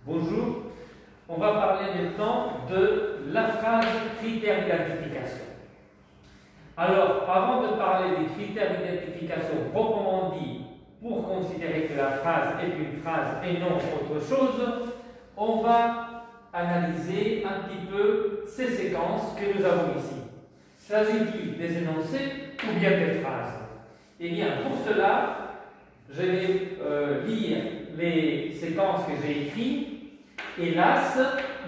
Bonjour, on va parler maintenant de la phrase critère d'identification. Alors, avant de parler des critères d'identification proprement dit, pour considérer que la phrase est une phrase et non autre chose, on va analyser un petit peu ces séquences que nous avons ici. S'agit-il des énoncés ou bien des phrases? Eh bien, pour cela, je vais lire les séquences que j'ai écrites. Hélas,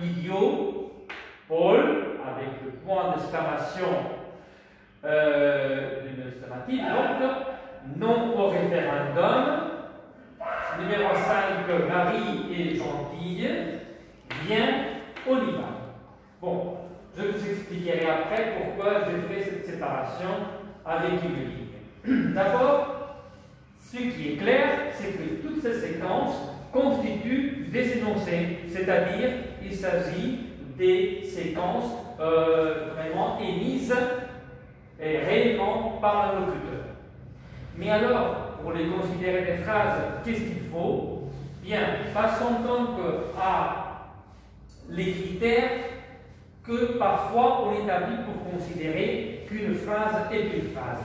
idiot, Paul, avec le point d'exclamation d'une exclamative, donc, non au référendum. Numéro 5, Marie est gentille, vient au Liban. Bon, je vous expliquerai après pourquoi j'ai fait cette séparation avec une ligne. D'abord, ce qui est clair, c'est que toutes ces séquences constituent des énoncés, c'est-à-dire il s'agit des séquences vraiment émises et réellement par le locuteur. Mais alors, pour les considérer des phrases, qu'est-ce qu'il faut? Bien, passons donc à les critères que parfois on établit pour considérer qu'une phrase est une phrase.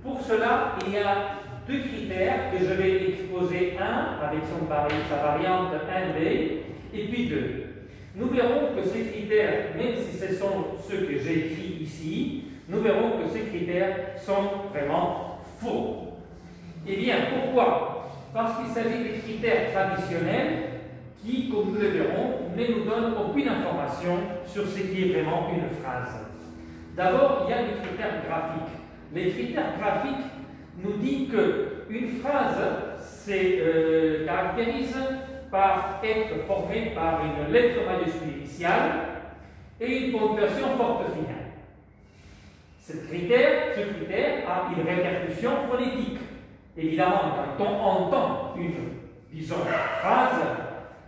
Pour cela, il y a deux critères que je vais exposer, un avec sa variante 1b et puis deux. Nous verrons que ces critères, même si ce sont ceux que j'ai écrits ici, nous verrons que ces critères sont vraiment faux. Eh bien, pourquoi? Parce qu'il s'agit des critères traditionnels qui, comme nous le verrons, ne nous donnent aucune information sur ce qui est vraiment une phrase. D'abord, il y a les critères graphiques. Les critères graphiques nous disent qu'une phrase se caractérise par être formée par une lettre majuscule initiale et une ponctuation forte finale. Ce critère a une répercussion phonétique. Évidemment, quand on entend une, disons, phrase,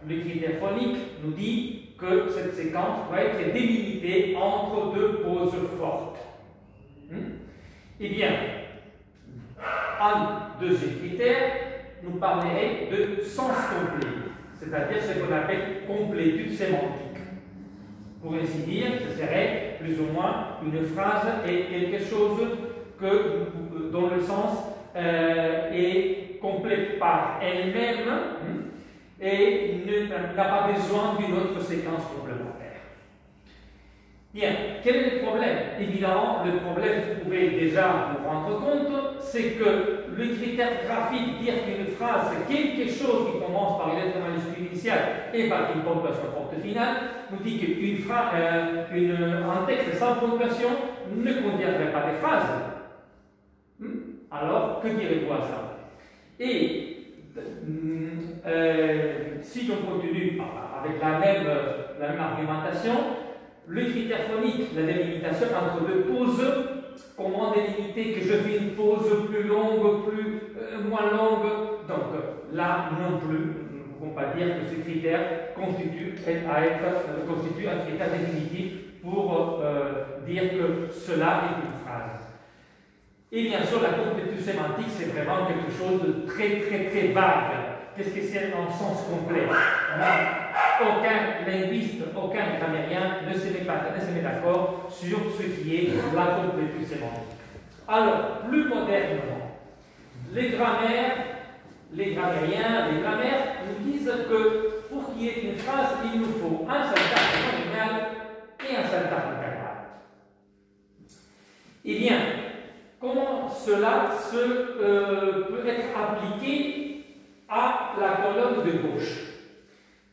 le critère phonique nous dit que cette séquence doit être délimitée entre deux pauses fortes. Eh bien, un deuxième critère nous parlerait de sens complet, c'est-à-dire ce qu'on appelle complétude sémantique. Pour ainsi dire, ce serait plus ou moins une phrase et quelque chose dont le sens est complet par elle-même et n'a pas besoin d'une autre séquence complémentaire. Bien, quel est le problème? Évidemment, le problème, vous pouvez déjà vous rendre compte, c'est que le critère graphique, dire qu'une phrase, c'est quelque chose qui commence par une lettre majuscule initiale et par une ponctuation forte finale, nous dit qu'un texte sans ponctuation ne contiendrait pas de phrases. Alors, que direz-vous à ça? Et si on continue avec la même argumentation, le critère phonique, la délimitation entre deux pauses, comment délimiter que je fais une pause plus longue, moins longue? Donc là non plus, nous ne pouvons pas dire que ce critère constitue un critère définitif pour dire que cela est une phrase. Et bien sûr, la complétude sémantique, c'est vraiment quelque chose de très vague. Qu'est-ce que c'est en sens complet? Aucun linguiste, aucun grammairien ne se met d'accord sur ce qui est la complétude sémantique. Alors, plus modernement, les grammaires nous disent que pour qu'il y ait une phrase, il nous faut un syntagme nominal et un syntagme verbal. Eh bien, comment cela peut être appliqué à la colonne de gauche?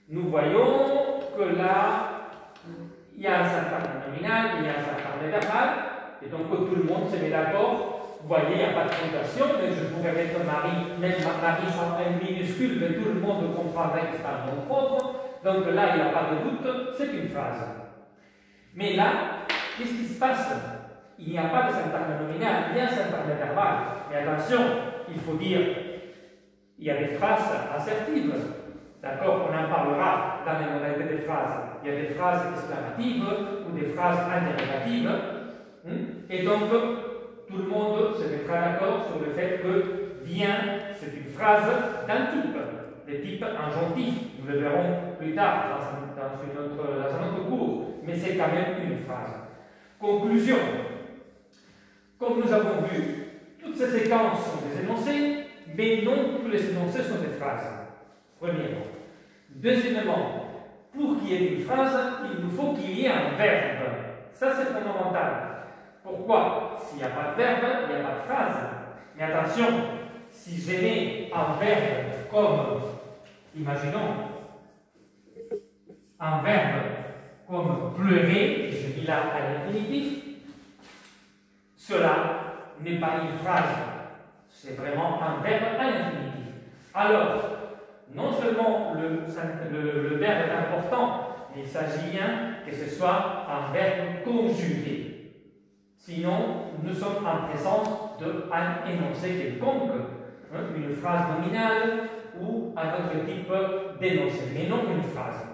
Nous voyons que là, il y a un syntagme nominal, il y a un syntagme verbal, et donc tout le monde se met d'accord. Vous voyez, il n'y a pas de ponctuation, mais je pourrais mettre Marie, même Marie sans M minuscule, mais tout le monde comprendrait que c'est un nom propre. Donc là, il n'y a pas de doute, c'est une phrase. Mais là, qu'est-ce qui se passe? Il n'y a pas de syntagme nominal, il y a un syntagme verbal. Mais attention, il faut dire, il y a des phrases assertives. D'accord, on en parlera dans les modalités des phrases. Il y a des phrases exclamatives ou des phrases interrogatives. Et donc, tout le monde se mettra d'accord sur le fait que vient, c'est une phrase d'un type. de type injonctif. Nous le verrons plus tard dans un autre cours, mais c'est quand même une phrase. Conclusion. Comme nous avons vu, toutes ces séquences sont des énoncés, mais non tous les énoncés sont des phrases. Premièrement. Deuxièmement, pour qu'il y ait une phrase, il nous faut qu'il y ait un verbe. Ça, c'est fondamental. Pourquoi? S'il n'y a pas de verbe, il n'y a pas de phrase. Mais attention, si je mets un verbe comme, imaginons, un verbe comme pleurer, et je dis là à l'infinitif, cela n'est pas une phrase, c'est vraiment un verbe à l'infinitif. Alors, non seulement le verbe est important, mais il s'agit bien que ce soit un verbe conjugué. Sinon, nous sommes en présence d'un énoncé quelconque, une phrase nominale ou un autre type d'énoncé, mais non une phrase.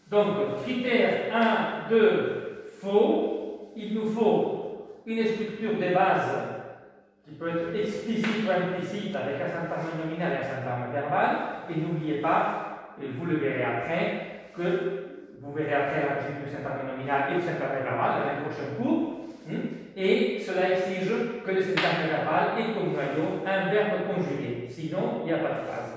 Donc, critère 1, 2, faux, il nous faut une structure de base qui peut être explicite ou implicite avec un syntagme nominal et un syntagme verbal. Et n'oubliez pas, et vous le verrez après, que vous verrez après la principe du syntagme nominal et du syntagme verbal dans les prochains cours. Et cela exige que le syntagme verbal ait comme noyau un verbe conjugué. Sinon, il n'y a pas de phrase.